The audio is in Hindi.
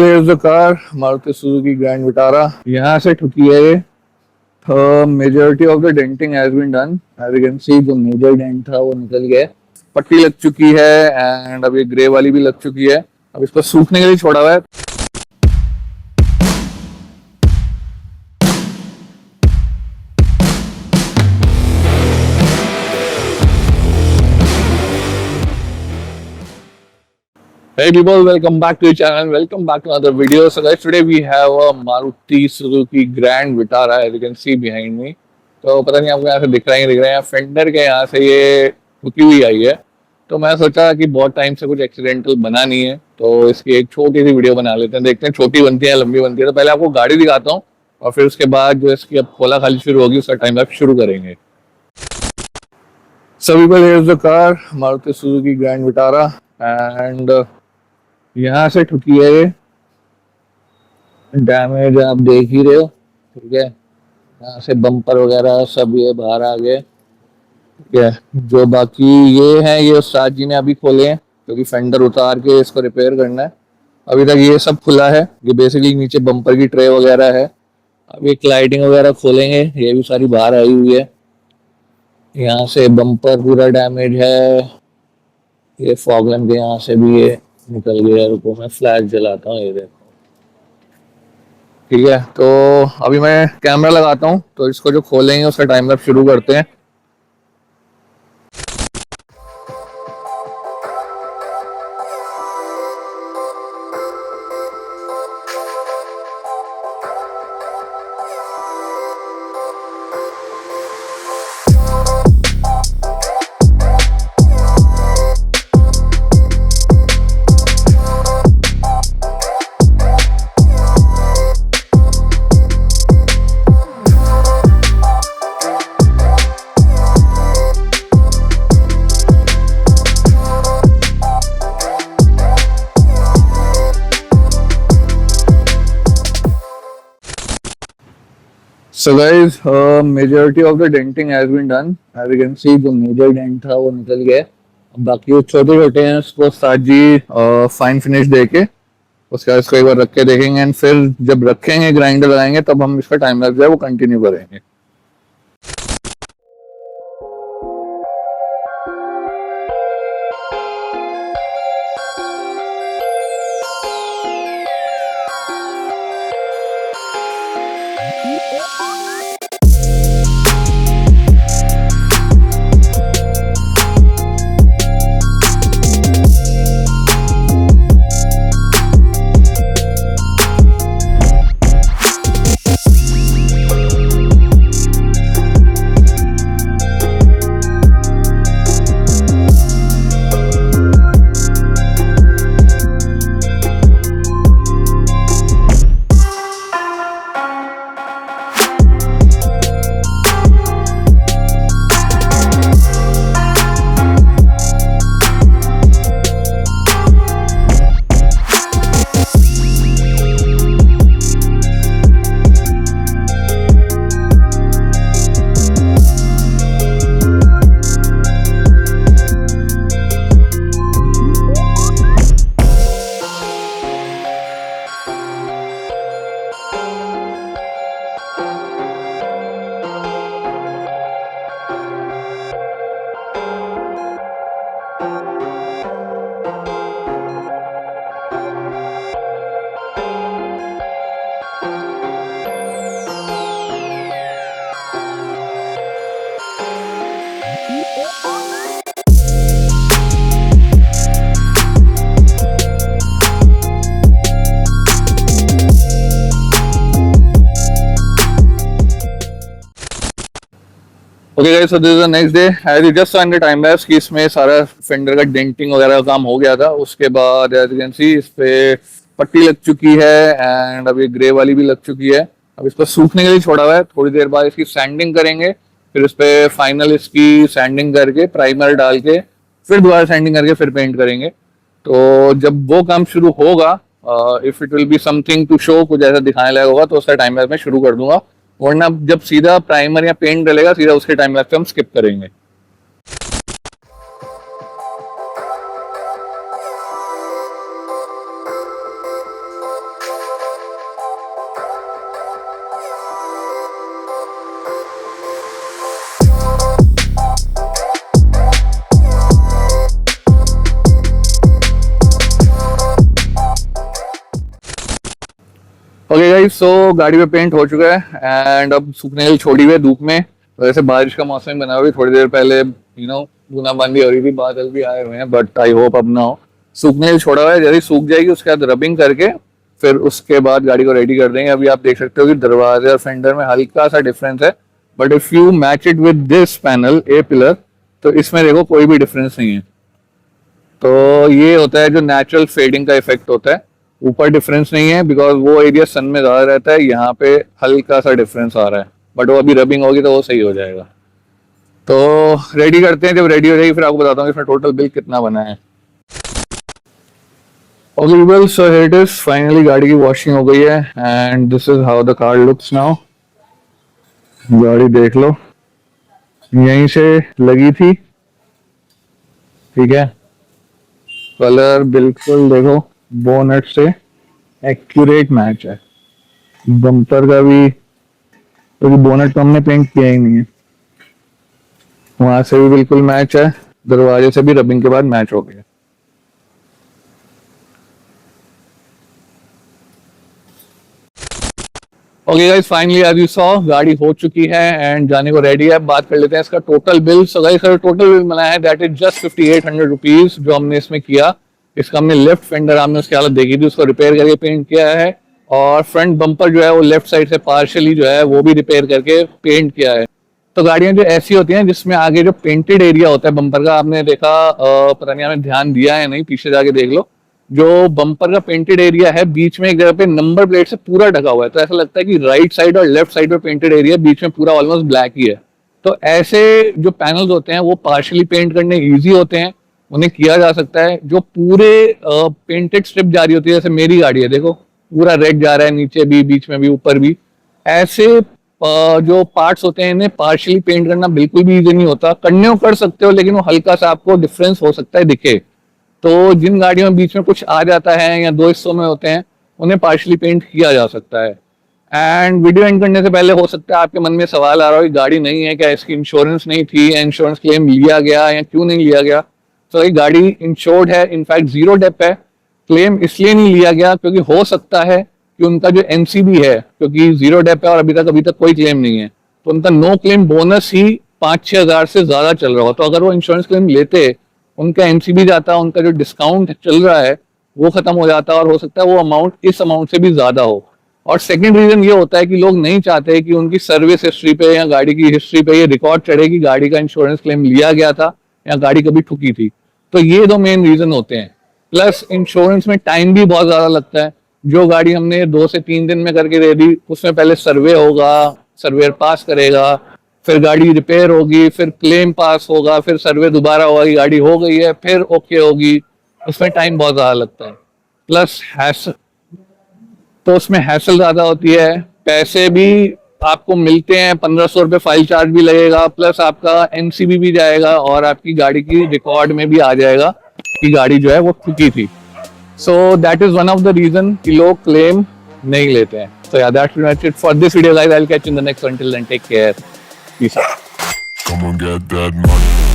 Here's the car, Maruti Suzuki Grand Vitara. यहाँ से ठुकी है ये. Majority of the denting has been done. As you can see, जो major dent था वो निकल गया. पट्टी लग चुकी है एंड अब ये ग्रे वाली भी लग चुकी है. अब इसको सूखने के लिए छोड़ा हुआ है. Hey people, welcome back to the channel. Welcome back to another video. So guys, today we have a Maruti Suzuki Grand Vitara, as you can see behind me. तो पता नहीं आपको यहाँ से दिख रहा है फेंडर के यहाँ से ये रुकी हुई आई है. तो मैं सोचा कि बहुत टाइम से कुछ एक्सीडेंटल बना नहीं है, तो इसकी एक छोटी सी वीडियो बना लेते हैं. देखते हैं छोटी बनती है लंबी बनती है. तो पहले आपको गाड़ी दिखाता हूँ और फिर उसके बाद जो इसकी अब खोला खाली शुरू होगी उसका टाइम लैप्स शुरू करेंगे. So people, here's the car, Maruti Suzuki Grand Vitara, and यहाँ से ठुकी है ये. डैमेज आप देख ही रहे हो. ठीक है, यहाँ से बम्पर वगैरह सब ये बाहर आ गए. ठीक है, जो बाकी ये है ये उस्ताद जी ने अभी खोले हैं क्योंकि फेंडर उतार के इसको रिपेयर करना है. अभी तक ये सब खुला है. ये बेसिकली नीचे बम्पर की ट्रे वगैरह है. अब ये क्लाइडिंग वगैरह खोलेंगे, ये भी सारी बाहर आई हुई है. यहाँ से बम्पर पूरा डैमेज है. ये फॉग लैम्प के यहाँ से भी ये निकल गया. रुको मैं फ्लैश जलाता हूँ. ये देखो. ठीक है, तो अभी मैं कैमरा लगाता हूँ तो इसको जो खोलेंगे उसका टाइम लैप्स शुरू करते हैं. So guys, majority of the denting has been done. As you can see, जो major dent था वो निकल गया. बाकी वो छोटे छोटे हैं उसको साथ जी फाइन फिनिश देके उसका इसको एक बार रख के देखेंगे एंड फिर जब रखेंगे ग्राइंडर लगाएंगे तब हम इसका टाइम लैप्स है वो कंटिन्यू करेंगे. Okay guys, so this is the next day. As you just saw in the time lapse कि इसमें सारा फेंडर का डेंटिंग वगैरह का काम हो गया था. उसके बाद एज यू कैन सी इस पे पट्टी लग चुकी है एंड अब ये ग्रे वाली भी लग चुकी है. अब इसको सूखने के लिए छोड़ा हुआ है. थोड़ी देर बाद इसकी सैंडिंग करेंगे, फिर इस पे फाइनल इसकी सैंडिंग करके प्राइमर डाल के फिर दोबारा सैंडिंग करके फिर पेंट करेंगे. तो जब वो काम शुरू होगा, if it will be something to show, कुछ ऐसा दिखाने लगा होगा तो उसका टाइम लैप्स में शुरू कर दूंगा. वरना जब सीधा प्राइमर या पेंट डलेगा सीधा उसके टाइम लैप्स हम स्किप करेंगे. ओके गाइस, सो गाड़ी पे पेंट हो चुका है एंड अब सूखने के लिए छोड़ी हुई है धूप में। तो वैसे बारिश का मौसम बना हुआ है, थोड़ी देर पहले बूंदाबांदी हो रही थी, बादल भी आए हुए हैं, बट आई होप अब ना हो। सूखने के लिए छोड़ा हुआ है, जल्दी सूख जाएगी उसके बाद रबिंग करके फिर उसके बाद गाड़ी को रेडी कर देंगे। अभी आप देख सकते हो कि दरवाजे और फेंडर में हल्का सा डिफरेंस है, but if you match it with this panel A pillar तो इसमें देखो कोई भी डिफरेंस नहीं है। तो ये होता है जो नेचुरल फेडिंग का इफेक्ट होता है। ऊपर डिफरेंस नहीं है बिकॉज वो एरिया सन में ज्यादा रहता है, यहाँ पे हल्का सा डिफरेंस आ रहा है, बट वो अभी रबिंग होगी तो वो सही हो जाएगा। तो रेडी करते हैं, जब रेडी हो जाएगी फिर आपको बताता हूँ इसमें टोटल बिल कितना बना है। Okay well, so here it is, finally गाड़ी की वॉशिंग हो गई है and this is how the car looks now. गाड़ी देख लो, यहीं से लगी थी, ठीक है। कलर बिल्कुल देखो बोनेट से एक्यूरेट मैच है। बम्पर का भी, क्योंकि बोनेट तो हमने पेंट किया ही नहीं है, वहां से भी बिल्कुल मैच है, दरवाजे से भी रबिंग के बाद मैच हो गया। Okay guys, finally as you saw गाड़ी हो चुकी है एंड जाने को रेडी है। बात कर लेते हैं इसका total bill. So guys, total bill बनाया है दैट इज जस्ट 5800 रुपीज जो हमने इसमें किया। इसका हमने लेफ्ट फेंडर, हमने उसकी हालत देखी थी, उसको रिपेयर करके पेंट किया है, और फ्रंट बम्पर जो है वो लेफ्ट साइड से पार्शियली जो है वो भी रिपेयर करके पेंट किया है। तो गाड़ियां जो ऐसी होती हैं जिसमें आगे जो पेंटेड एरिया होता है बम्पर का, आपने देखा पता नहीं आपने ध्यान दिया है नहीं, पीछे जाके देख लो, जो बम्पर का पेंटेड एरिया है बीच में एक जगह पे नंबर प्लेट से पूरा ढका हुआ है, तो ऐसा लगता है कि राइट साइड और लेफ्ट साइड पे पेंटेड एरिया, बीच में पूरा ऑलमोस्ट ब्लैक ही है। तो ऐसे जो पैनल्स होते हैं वो पार्शियली पेंट करने इजी होते हैं, उन्हें किया जा सकता है। जो पूरे पेंटेड स्ट्रिप जा रही होती है, जैसे मेरी गाड़ी है देखो, पूरा रेड जा रहा है, नीचे भी, बीच में भी, ऊपर भी, ऐसे जो पार्ट्स होते हैं इन्हें पार्शियली पेंट करना बिल्कुल भी इजी नहीं होता। करने को कर सकते हो, लेकिन वो हल्का सा आपको डिफरेंस हो सकता है दिखे। तो जिन गाड़ियों में बीच में कुछ आ जाता है या दो हिस्सों में होते हैं, उन्हें पार्शियली पेंट किया जा सकता है। एंड वीडियो एंड करने से पहले हो सकता है आपके मन में सवाल आ रहा हो कि गाड़ी नहीं है क्या, इसकी इंश्योरेंस नहीं थी, या इंश्योरेंस क्लेम लिया गया या क्यों नहीं लिया गया। तो ये गाड़ी इंश्योर्ड है, इनफैक्ट जीरो डेप है। क्लेम इसलिए नहीं लिया गया क्योंकि हो सकता है कि उनका जो एनसीबी है, क्योंकि जीरो डेप है और अभी तक कोई क्लेम नहीं है, तो उनका नो क्लेम बोनस ही 5-6 हजार से ज्यादा चल रहा हो। तो अगर वो इंश्योरेंस क्लेम लेते, उनका एमसीबी जाता, उनका जो डिस्काउंट चल रहा है वो खत्म हो जाता, और हो सकता है वो अमाउंट इस अमाउंट से भी ज्यादा हो। और सेकंड रीजन ये होता है कि लोग नहीं चाहते कि उनकी सर्विस हिस्ट्री पे या गाड़ी की हिस्ट्री पे ये रिकॉर्ड चढ़े कि गाड़ी का इंश्योरेंस क्लेम लिया गया था या गाड़ी कभी ठुकी थी। तो ये दो मेन रीजन होते हैं। प्लस इंश्योरेंस में टाइम भी बहुत ज्यादा लगता है। जो गाड़ी हमने 2 से 3 दिन में करके दे दी, उसमें पहले सर्वे होगा, सर्वेयर पास करेगा, फिर गाड़ी रिपेयर होगी, फिर क्लेम पास होगा, फिर सर्वे दोबारा होगा कि गाड़ी हो गई है, फिर ओके होगी, उसमें टाइम बहुत ज्यादा लगता है। प्लस हैसल, तो उसमें हैसल ज्यादा होती है। पैसे भी आपको मिलते हैं, 1500 रुपये फाइल चार्ज भी लगेगा, प्लस आपका एनसीबी भी जाएगा और आपकी गाड़ी की रिकॉर्ड में भी आ जाएगा कि गाड़ी जो है वो ठुकी थी। So that is one of the reason कि लोग क्लेम नहीं लेते हैं। So yeah, that's it for this video, guys. I'll catch you in the next one. Till then, take care. Peace out. Come on, get that money.